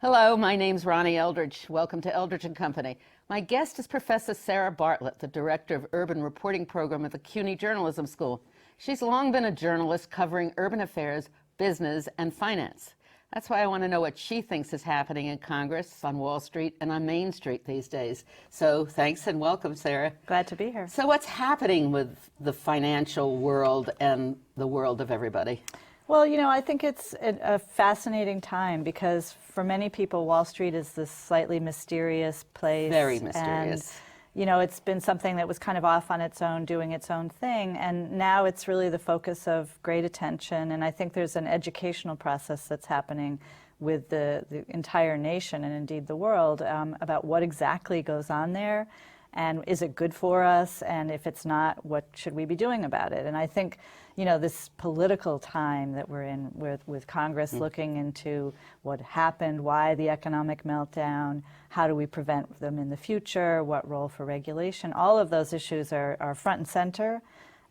Hello, my name's Ronnie Eldridge. Welcome to Eldridge and Company. My guest is Professor Sarah Bartlett, the Director of Urban Reporting Program at the CUNY Journalism School. She's long been a journalist covering urban affairs, business, and finance. That's why I want to know what she thinks is happening in Congress, on Wall Street, and on Main Street these days. So thanks and welcome, Sarah. Glad to be here. So what's happening with the financial world and the world of everybody? Well, you know, I think it's a fascinating time because for many people, Wall Street is this slightly mysterious place. Very mysterious. And, you know, it's been something that was kind of off on its own, doing its own thing. And now it's really the focus of great attention. And I think there's an educational process that's happening with the entire nation and indeed the world about what exactly goes on there. And is it good for us? And if it's not, what should we be doing about it? And I think, you know, this political time that we're in with Congress looking into what happened, why the economic meltdown, how do we prevent them in the future, what role for regulation, all of those issues are front and center,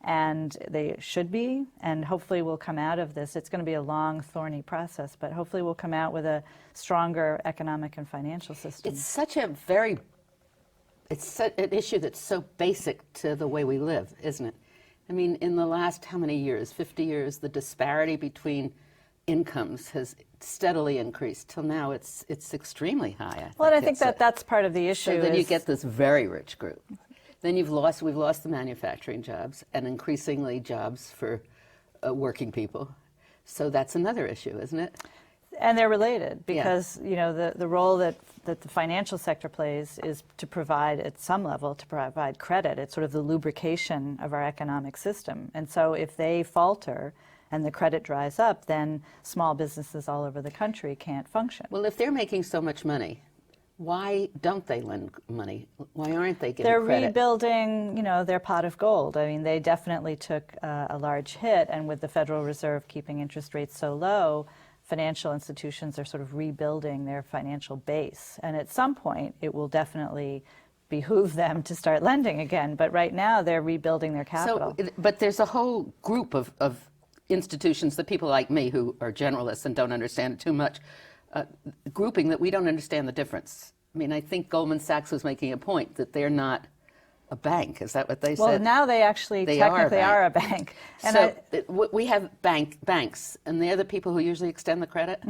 and they should be, and hopefully we'll come out of this. It's going to be a long, thorny process, but hopefully we'll come out with a stronger economic and financial system. It's such a it's an issue that's so basic to the way we live, isn't it? I mean, in the last how many years, 50 years, the disparity between incomes has steadily increased. Till now, it's extremely high. I think that's part of the issue. So then you get this very rich group. Then we've lost the manufacturing jobs and increasingly jobs for working people. So that's another issue, isn't it? And they're related because, you know, the role that the financial sector plays is to provide, at some level, to provide credit. It's sort of the lubrication of our economic system. And so if they falter and the credit dries up, then small businesses all over the country can't function. Well, if they're making so much money, why don't they lend money? Why aren't they getting credit? They're rebuilding, you know, their pot of gold. I mean, they definitely took a large hit, and with the Federal Reserve keeping interest rates so low, financial institutions are sort of rebuilding their financial base. And at some point, it will definitely behoove them to start lending again. But right now, they're rebuilding their capital. But there's a whole group of institutions, the people like me who are generalists and don't understand it too much, grouping that we don't understand the difference. I mean, I think Goldman Sachs was making a point that they're not a bank. Is that what they said? Well, now they actually technically are a bank. And so we have banks, and they're the people who usually extend the credit.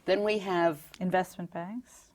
Then we have investment banks.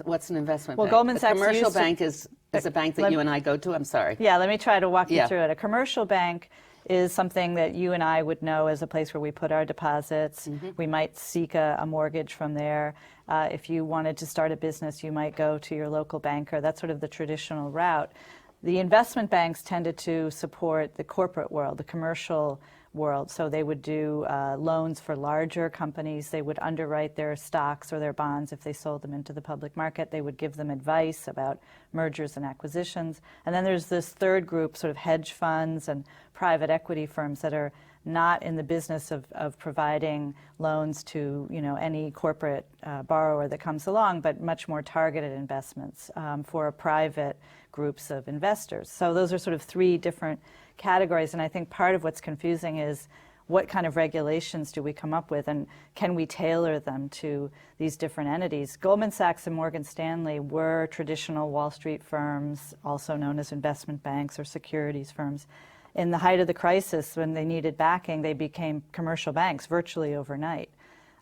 What's an investment bank? Well, Goldman Sachs commercial bank is a bank that you and I go to. I'm sorry. Yeah, let me try to walk you through it. A commercial bank is something that you and I would know as a place where we put our deposits. We might seek a mortgage from there. If you wanted to start a business, you might go to your local banker. That's sort of the traditional route. The investment banks tended to support the corporate world, the commercial world. So they would do loans for larger companies. They would underwrite their stocks or their bonds if they sold them into the public market. They would give them advice about mergers and acquisitions. And then there's this third group, sort of hedge funds and private equity firms that are not in the business of providing loans to, you know, any corporate borrower that comes along, but much more targeted investments for private groups of investors. So those are sort of three different categories, and I think part of what's confusing is what kind of regulations do we come up with, and can we tailor them to these different entities? Goldman Sachs and Morgan Stanley were traditional Wall Street firms, also known as investment banks or securities firms. In the height of the crisis, when they needed backing, they became commercial banks virtually overnight.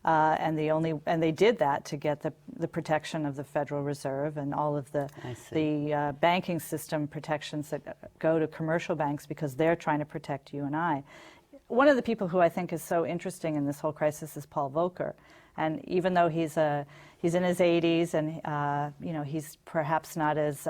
And they did that to get the protection of the Federal Reserve and all of the banking system protections that go to commercial banks because they're trying to protect you and I. One of the people who I think is so interesting in this whole crisis is Paul Volcker. And even though he's in his 80s and you know, he's perhaps not as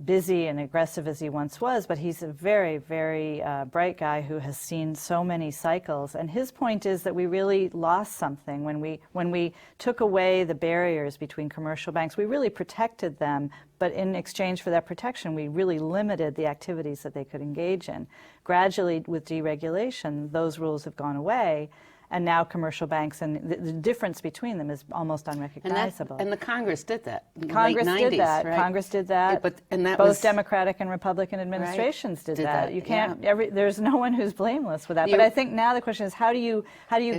busy and aggressive as he once was, but he's a very, very bright guy who has seen so many cycles. And his point is that we really lost something when we took away the barriers between commercial banks. We really protected them, but in exchange for that protection, we really limited the activities that they could engage in. Gradually, with deregulation, those rules have gone away, and now commercial banks, and the difference between them is almost unrecognizable. And the Congress did that. In the Congress late 90s, did that. right? Congress did that. And that both was, Democratic and Republican administrations right, did that. You can't. Yeah. There's no one who's blameless with that. But I think now the question is, how do you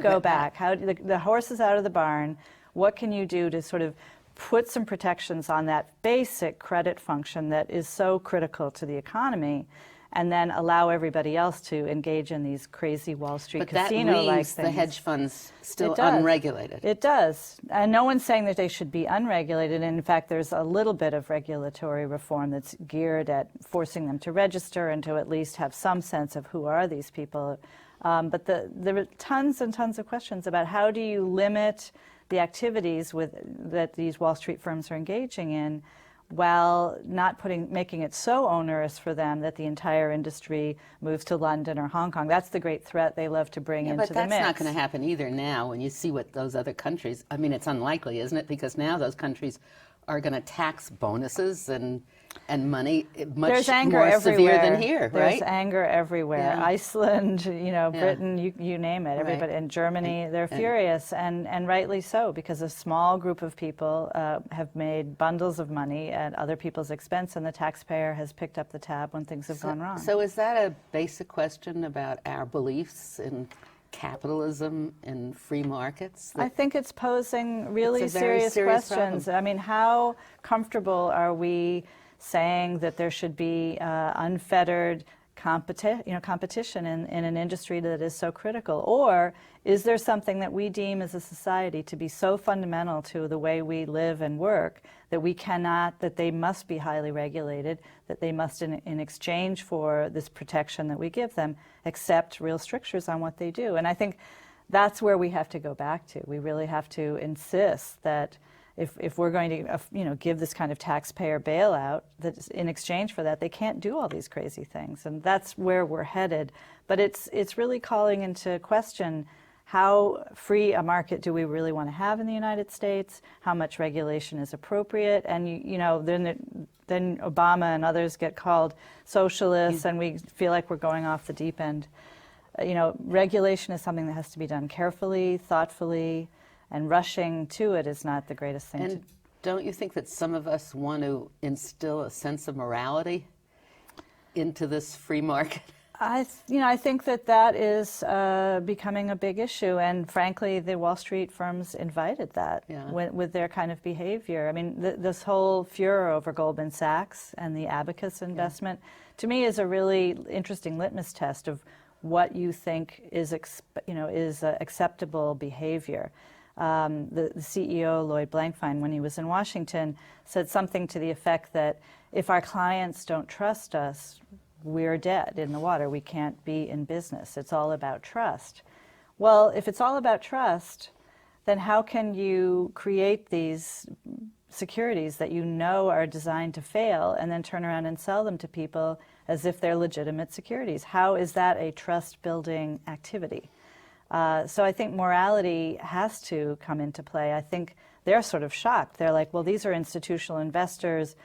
go back? How do the horse is out of the barn? What can you do to sort of put some protections on that basic credit function that is so critical to the economy, and then allow everybody else to engage in these crazy Wall Street casino-like things? But that leaves the hedge funds still unregulated. It does. And no one's saying that they should be unregulated. And in fact, there's a little bit of regulatory reform that's geared at forcing them to register and to at least have some sense of who are these people. But there are tons and tons of questions about how do you limit the activities that these Wall Street firms are engaging in, while not making it so onerous for them that the entire industry moves to London or Hong Kong. That's the great threat they love to bring into the mix. But that's not going to happen either now when you see what those other countries, I mean, it's unlikely, isn't it? Because now those countries are going to tax bonuses and money much more severe than here, right? There's anger everywhere. Yeah. Iceland, Britain, you name it. Everybody in Germany, they're furious, and rightly so, because a small group of people have made bundles of money at other people's expense, and the taxpayer has picked up the tab when things have gone wrong. So is that a basic question about our beliefs in capitalism and free markets? I think it's posing really serious questions. Problem. I mean, how comfortable are we saying that there should be unfettered competition in an industry that is so critical? Or is there something that we deem as a society to be so fundamental to the way we live and work that they must be highly regulated, that they must, in exchange for this protection that we give them, accept real strictures on what they do? And I think that's where we have to go back to. We really have to insist that if we're going to give this kind of taxpayer bailout, that in exchange for that they can't do all these crazy things, and that's where we're headed. But it's really calling into question how free a market do we really want to have in the United States? How much regulation is appropriate? And then Obama and others get called socialists, and we feel like we're going off the deep end. Regulation is something that has to be done carefully, thoughtfully. And rushing to it is not the greatest thing. And don't you think that some of us want to instill a sense of morality into this free market? I think that is becoming a big issue, and frankly, the Wall Street firms invited that with their kind of behavior. I mean, this whole furor over Goldman Sachs and the Abacus investment, to me, is a really interesting litmus test of what you think is acceptable behavior. The CEO, Lloyd Blankfein, when he was in Washington, said something to the effect that if our clients don't trust us, we're dead in the water. We can't be in business. It's all about trust. Well, if it's all about trust, then how can you create these securities that you know are designed to fail and then turn around and sell them to people as if they're legitimate securities? How is that a trust-building activity? So I think morality has to come into play. I think they're sort of shocked. They're like, well, these are institutional investors.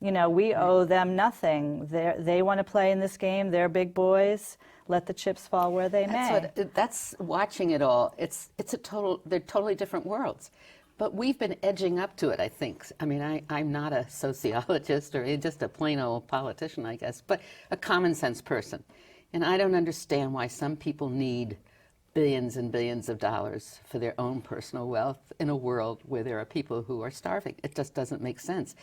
We owe them nothing. They want to play in this game. They're big boys. Let the chips fall where they may. That's watching it all. They're totally different worlds. But we've been edging up to it, I think. I mean, I'm not a sociologist or just a plain old politician, I guess, but a common sense person. And I don't understand why some people need billions and billions of dollars for their own personal wealth in a world where there are people who are starving. It just doesn't make sense.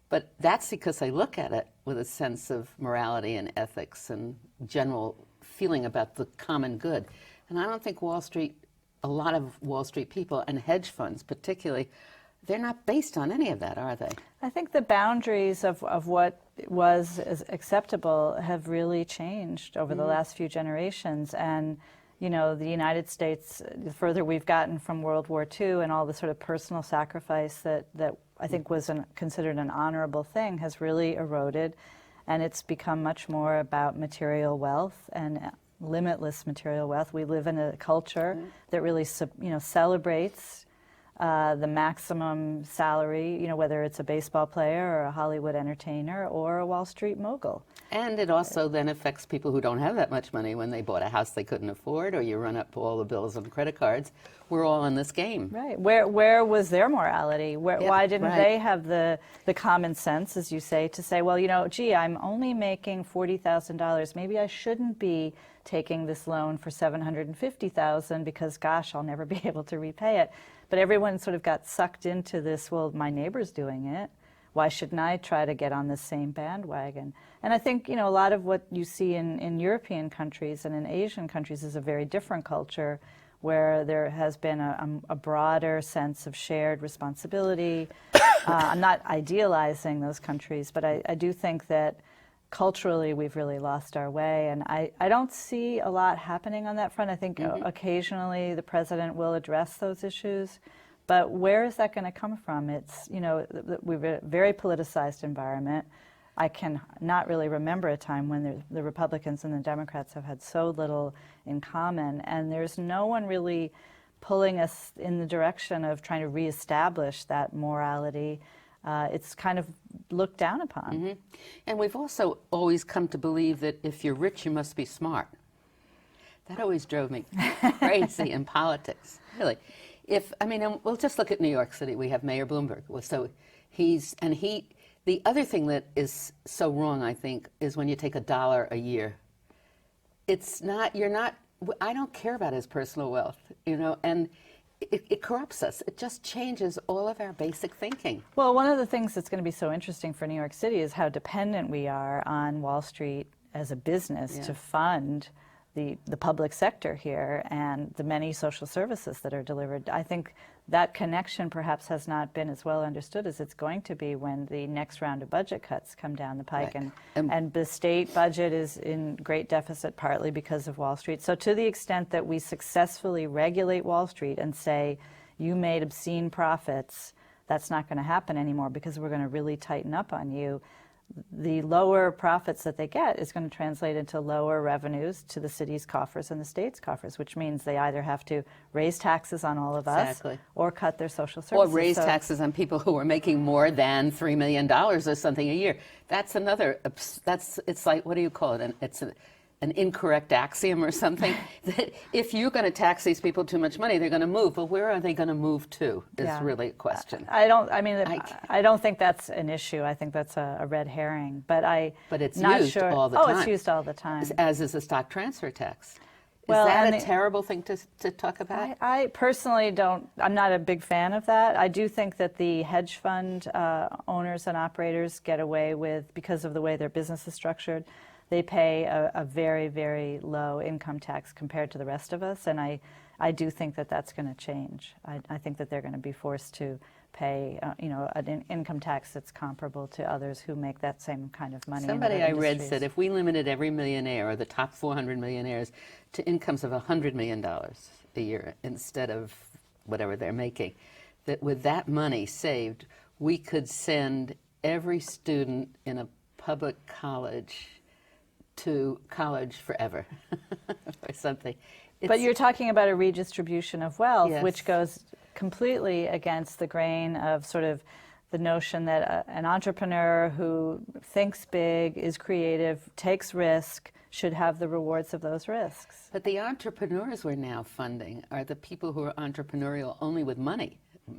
But that's because I look at it with a sense of morality and ethics and general feeling about the common good. And I don't think a lot of Wall Street people and hedge funds particularly, they're not based on any of that, are they? I think the boundaries of what was acceptable have really changed over the last few generations. And the United States, the further we've gotten from World War II and all the sort of personal sacrifice that I think was considered an honorable thing, has really eroded, and it's become much more about material wealth and limitless material wealth. We live in a culture that really celebrates the maximum salary, whether it's a baseball player or a Hollywood entertainer or a Wall Street mogul. And it also then affects people who don't have that much money when they bought a house they couldn't afford, or you run up all the bills on credit cards. We're all in this game. Right. Where was their morality? Why didn't they have the common sense, as you say, to say, well, gee, I'm only making $40,000. Maybe I shouldn't be taking this loan for $750,000 because, gosh, I'll never be able to repay it. But everyone sort of got sucked into this, well, my neighbor's doing it. Why shouldn't I try to get on the same bandwagon? And I think, a lot of what you see in European countries and in Asian countries is a very different culture where there has been a broader sense of shared responsibility. I'm not idealizing those countries, but I do think that culturally we've really lost our way. And I don't see a lot happening on that front. I think occasionally the president will address those issues. But where is that going to come from? It's, we've a very politicized environment. I can not really remember a time when the Republicans and the Democrats have had so little in common, and there's no one really pulling us in the direction of trying to reestablish that morality. It's kind of looked down upon. And we've also always come to believe that if you're rich, you must be smart. That always drove me crazy in politics, really. And we'll just look at New York City. We have Mayor Bloomberg. So the other thing that is so wrong, I think, is when you take $1 a year. I don't care about his personal wealth, and it corrupts us. It just changes all of our basic thinking. Well, one of the things that's going to be so interesting for New York City is how dependent we are on Wall Street as a business to fund the public sector here and the many social services that are delivered. I think that connection perhaps has not been as well understood as it's going to be when the next round of budget cuts come down the pike. Right. And the state budget is in great deficit partly because of Wall Street. So to the extent that we successfully regulate Wall Street and say, you made obscene profits, that's not going to happen anymore because we're going to really tighten up on you. The lower profits that they get is going to translate into lower revenues to the city's coffers and the state's coffers, which means they either have to raise taxes on all of us or cut their social services. Or raise taxes on people who are making more than $3 million or something a year. That's another, it's like, what do you call it? It's an incorrect axiom or something, that if you're going to tax these people too much money, they're going to move. But where are they going to move to is really a question. I don't think that's an issue. I think that's a red herring. But it's not used sure. all the time. Oh, it's used all the time. As is a stock transfer tax. Well, is that a terrible thing to talk about? I personally I'm not a big fan of that. I do think that the hedge fund owners and operators get away with, because of the way their business is structured, they pay a very, very low income tax compared to the rest of us, and I do think that that's going to change. I think that they're going to be forced to pay, an income tax that's comparable to others who make that same kind of money. Somebody I read said if we limited every millionaire or the top 400 millionaires to incomes of $100 million a year instead of whatever they're making, that with that money saved, we could send every student in a public college to college forever or something. But you're talking about a redistribution of wealth, which goes completely against the grain of sort of the notion that an entrepreneur who thinks big, is creative, takes risk, should have the rewards of those risks. But the entrepreneurs we're now funding are the people who are entrepreneurial only with money,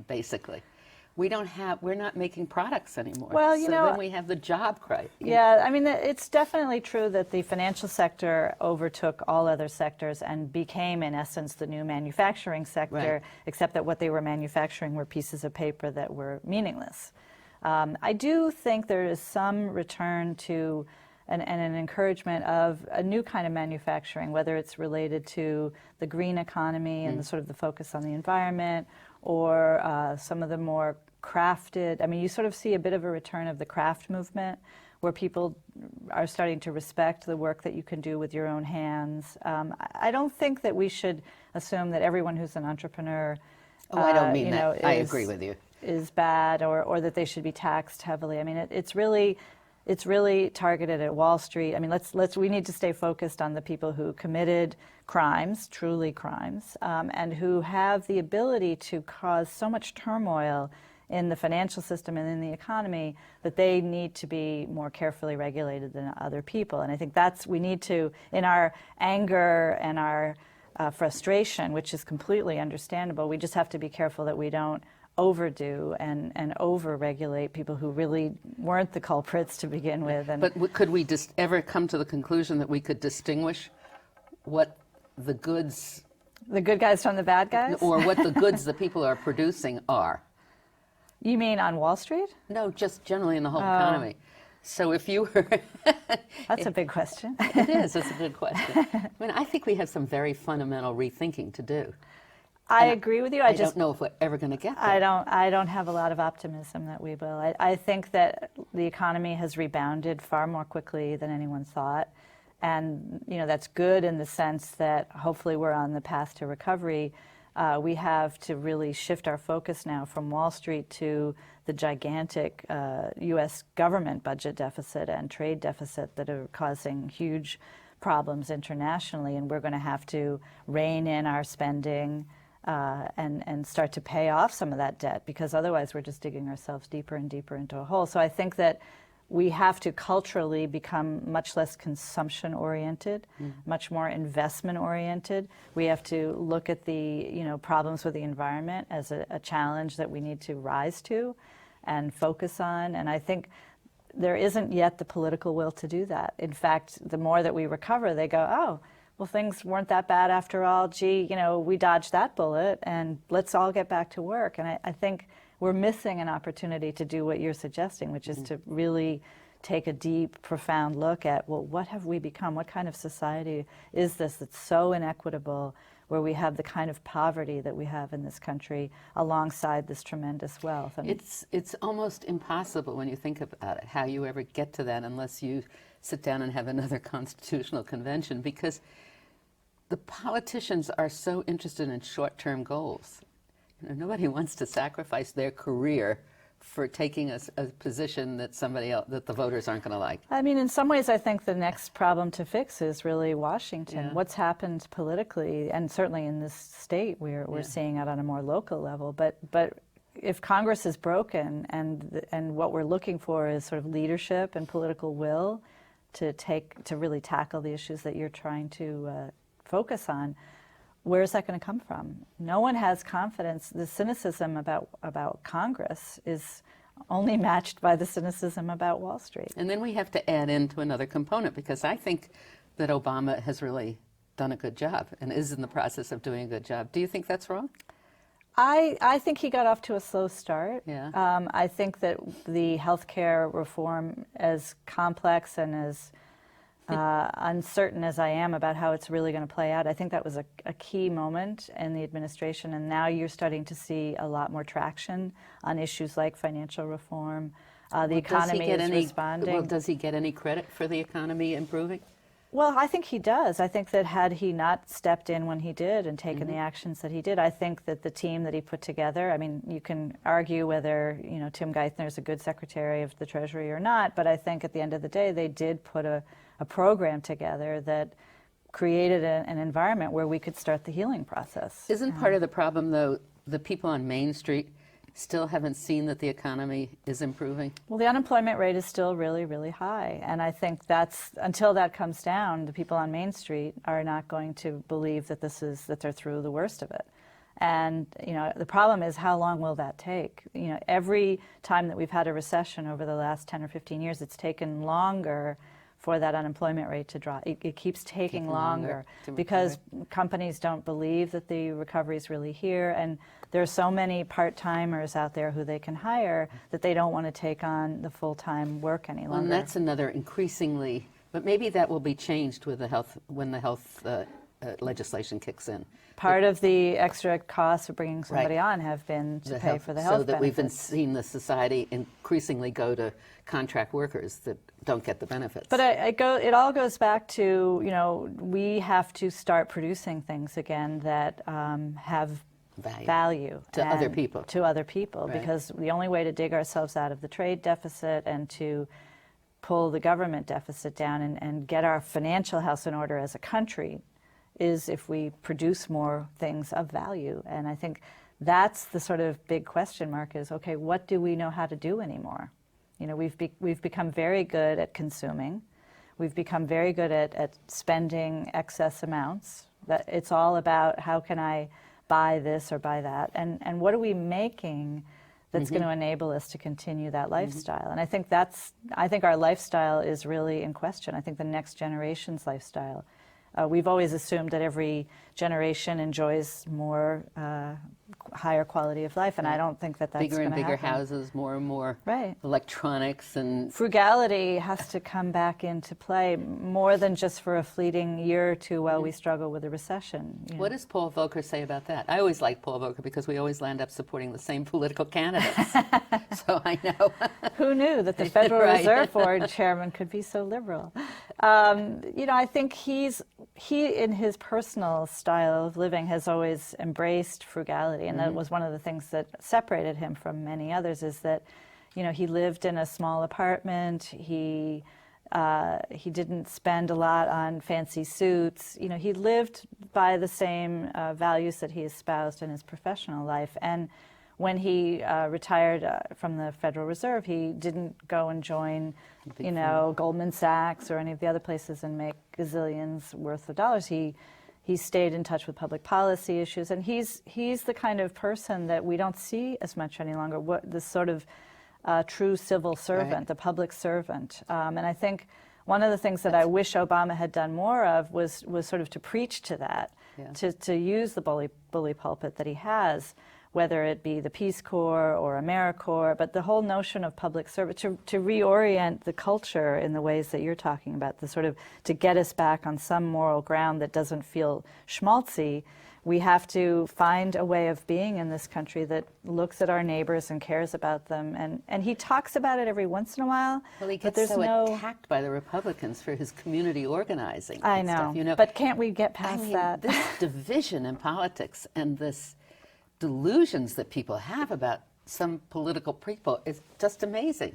basically. We're not making products anymore. Well, then we have the job crisis. Yeah, it's definitely true that the financial sector overtook all other sectors and became, in essence, the new manufacturing sector, except that what they were manufacturing were pieces of paper that were meaningless. I do think there is some return to and an encouragement of a new kind of manufacturing, whether it's related to the green economy and the sort of the focus on the environment, or some of the more crafted, you sort of see a bit of a return of the craft movement where people are starting to respect the work that you can do with your own hands. I don't think that we should assume that everyone who's an entrepreneur I don't mean that. I agree with you. Is bad or that they should be taxed heavily. it's really targeted at Wall Street. I mean, we need to stay focused on the people who committed crimes, truly crimes, and who have the ability to cause so much turmoil in the financial system and in the economy that they need to be more carefully regulated than other people. And I think we need to, in our anger and our frustration, which is completely understandable, we just have to be careful that we don't overdo and over-regulate people who really weren't the culprits to begin with. But could we just ever come to the conclusion that we could distinguish what the goods... The good guys from the bad guys? Or what the goods the people are producing are? You mean on Wall Street? No, just generally in the whole economy. So if you were... That's a big question. It is, it's a good question. I mean, I think we have some very fundamental rethinking to do. I agree with you. I don't know if we're ever going to get there. I don't have a lot of optimism that we will. I think that the economy has rebounded far more quickly than anyone thought. And, that's good in the sense that hopefully we're on the path to recovery. We have to really shift our focus now from Wall Street to the gigantic U.S. government budget deficit and trade deficit that are causing huge problems internationally. And we're going to have to rein in our spending and start to pay off some of that debt, because otherwise we're just digging ourselves deeper and deeper into a hole. So I think that we have to culturally become much less consumption-oriented, much more investment-oriented. We have to look at the problems with the environment as a challenge that we need to rise to and focus on. And I think there isn't yet the political will to do that. In fact, the more that we recover, they go, oh, well, things weren't that bad after all. Gee, we dodged that bullet, and let's all get back to work. And I think we're missing an opportunity to do what you're suggesting, which is to really take a deep, profound look at, well, what have we become? What kind of society is this that's so inequitable, where we have the kind of poverty that we have in this country alongside this tremendous wealth? And it's almost impossible when you think about it, how you ever get to that unless you sit down and have another constitutional convention, because the politicians are so interested in short-term goals. Nobody wants to sacrifice their career for taking a position that somebody else, that the voters aren't going to like. I mean, in some ways, I think the next problem to fix is really Washington. Yeah. What's happened politically, and certainly in this state, we're seeing it on a more local level. But if Congress is broken, and what we're looking for is sort of leadership and political will to really tackle the issues that you're trying to focus on, where is that going to come from? No one has confidence. The cynicism about Congress is only matched by the cynicism about Wall Street. And then we have to add into another component, because I think that Obama has really done a good job and is in the process of doing a good job. Do you think that's wrong? I think he got off to a slow start. Yeah. I think that the healthcare reform, as complex and as uncertain as I am about how it's really going to play out, I think that was a key moment in the administration, and now you're starting to see a lot more traction on issues like financial reform. The economy is responding. Well, does he get any credit for the economy improving? Well, I think he does. I think that had he not stepped in when he did and taken the actions that he did, I think that the team that he put together, I mean, you can argue whether, Tim Geithner is a good Secretary of the Treasury or not, but I think at the end of the day, they did put a program together that created an environment where we could start the healing process. Isn't part of the problem, though, the people on Main Street still haven't seen that the economy is improving? Well, the unemployment rate is still really, really high. And I think until that comes down, the people on Main Street are not going to believe that they're through the worst of it. And, the problem is, how long will that take? Every time that we've had a recession over the last 10 or 15 years, it's taken longer for that unemployment rate to drop. It keeps taking longer because companies don't believe that the recovery is really here, and there are so many part-timers out there who they can hire that they don't want to take on the full-time work any longer. And that's another increasingly, but maybe that will be changed with when the health legislation kicks in. Part of the extra costs of bringing somebody on have been to pay for the health benefits. So that we've been seeing the society increasingly go to contract workers that don't get the benefits. But it all goes back to, we have to start producing things again that have value to other people. Right. Because the only way to dig ourselves out of the trade deficit and to pull the government deficit down and get our financial house in order as a country is if we produce more things of value. And I think that's the sort of big question mark is, okay, what do we know how to do anymore? You know, we've become very good at consuming. We've become very good at spending excess amounts. That it's all about how can I buy this or buy that, and what are we making that's going to enable us to continue that lifestyle. And I think our lifestyle is really in question. I think the next generation's lifestyle. We've always assumed that every generation enjoys more higher quality of life, and I don't think that that's bigger and bigger happen. Houses, more and more electronics, and frugality has to come back into play more than just for a fleeting year or two while we struggle with a recession. You know. What does Paul Volcker say about that? I always like Paul Volcker because we always land up supporting the same political candidates. So I know. Who knew that the Federal Reserve Board chairman could be so liberal? You know, I think he in his personal style of living has always embraced frugality, and that was one of the things that separated him from many others, is that, you know, he lived in a small apartment. He didn't spend a lot on fancy suits. You know, he lived by the same values that he espoused in his professional life. And when he retired from the Federal Reserve, he didn't go and join, you know, Goldman Sachs or any of the other places and make gazillions worth of dollars. He stayed in touch with public policy issues, and he's the kind of person that we don't see as much any longer. This sort of true civil servant, the public servant. And I think one of the things that I wish Obama had done more of was sort of to preach to that, to use the bully pulpit that he has, whether it be the Peace Corps or AmeriCorps, but the whole notion of public service, to reorient the culture in the ways that you're talking about, the sort of to get us back on some moral ground that doesn't feel schmaltzy. We have to find a way of being in this country that looks at our neighbors and cares about them. And he talks about it every once in a while. Well, he gets so attacked by the Republicans for his community organizing. I know, stuff, you know. But can't we get past that? This division in politics and this delusions that people have about some political people is just amazing.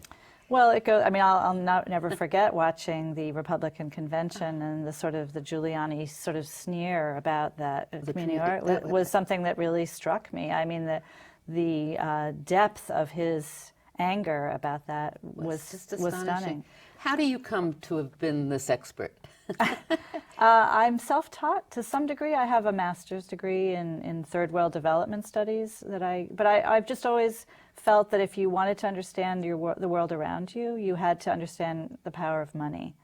Well, it goes. I mean, I'll never forget watching the Republican convention and the Giuliani sort of sneer about that community art was something that really struck me. I mean, the depth of his anger about that was just stunning. How do you come to have been this expert? I'm self-taught to some degree. I have a master's degree in third world development studies but I've just always felt that if you wanted to understand the world around you, you had to understand the power of money.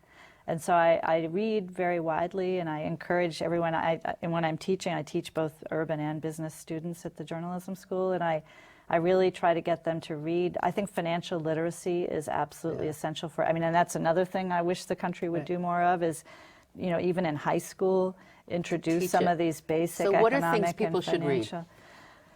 And so I read very widely, and I encourage everyone. And when I'm teaching, I teach both urban and business students at the journalism school, and I really try to get them to read. I think financial literacy is absolutely essential for, I mean, and that's another thing I wish the country would do more of is, you know, even in high school, introduce some of these basic economic and financial. So what are things people should read?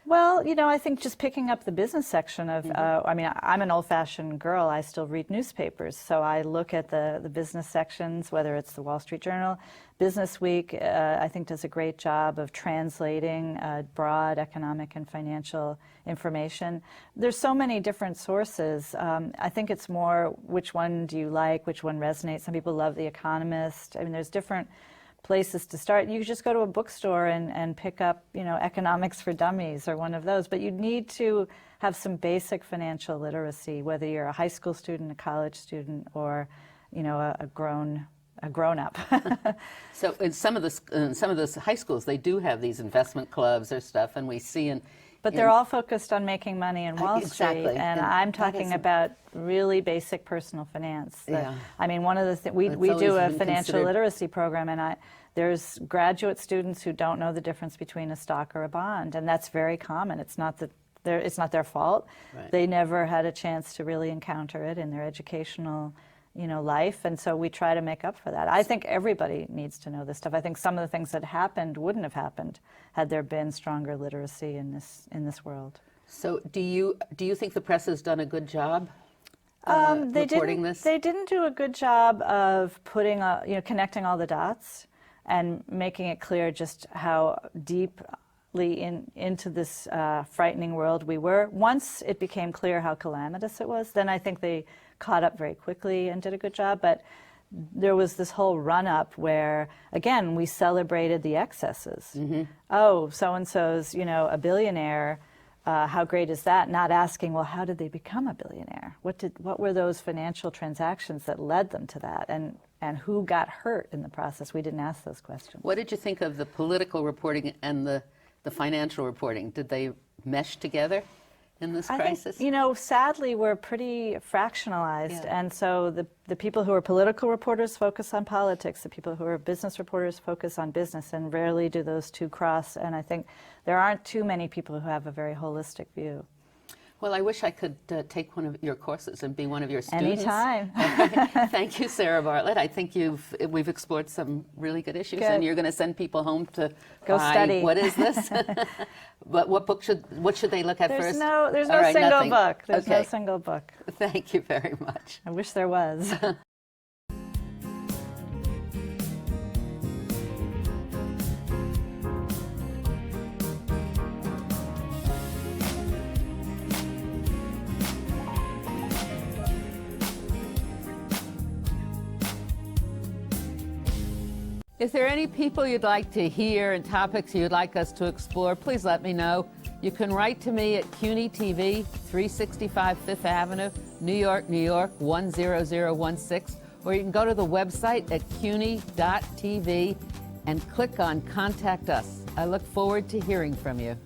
Well, you know, I think just picking up the business section of, I mean, I'm an old-fashioned girl. I still read newspapers. So I look at the business sections, whether it's the Wall Street Journal. BusinessWeek, I think, does a great job of translating broad economic and financial information. There's so many different sources. I think it's more which one do you like, which one resonates. Some people love The Economist. I mean, there's different places to start. You could just go to a bookstore and pick up, you know, Economics for Dummies or one of those, but you need to have some basic financial literacy, whether you're a high school student, a college student, or, you know, a grown up. So in some of the high schools, they do have these investment clubs or stuff, and we see but they're all focused on making money in Wall Street, and I'm talking about really basic personal finance. I mean, one of the things, we do a financial literacy program, and there's graduate students who don't know the difference between a stock or a bond, and that's very common. It's not their fault. Right. They never had a chance to really encounter it in their educational, you know, life, and so we try to make up for that. I think everybody needs to know this stuff. I think some of the things that happened wouldn't have happened had there been stronger literacy in this world. So do you think the press has done a good job reporting this? They didn't do a good job of putting connecting all the dots and making it clear just how deep into this frightening world we were. Once it became clear how calamitous it was, then I think they caught up very quickly and did a good job. But there was this whole run-up where, again, we celebrated the excesses. Oh, so-and-so's, a billionaire. How great is that? Not asking, well, how did they become a billionaire? What were those financial transactions that led them to that? And who got hurt in the process? We didn't ask those questions. What did you think of the political reporting and the financial reporting? Did they mesh together in this crisis? I think, sadly, we're pretty fractionalized. And so the people who are political reporters focus on politics. The people who are business reporters focus on business, and rarely do those two cross. And I think there aren't too many people who have a very holistic view. Well, I wish I could take one of your courses and be one of your students. Anytime. Thank you, Sarah Bartlett. I think we've explored some really good issues, and you're going to send people home to go study. What is this? But what should they look at first? There's no single book. There's no single book. Thank you very much. I wish there was. Is there any people you'd like to hear and topics you'd like us to explore? Please let me know. You can write to me at CUNY TV, 365 Fifth Avenue, New York, New York, 10016, or you can go to the website at cuny.tv and click on Contact Us. I look forward to hearing from you.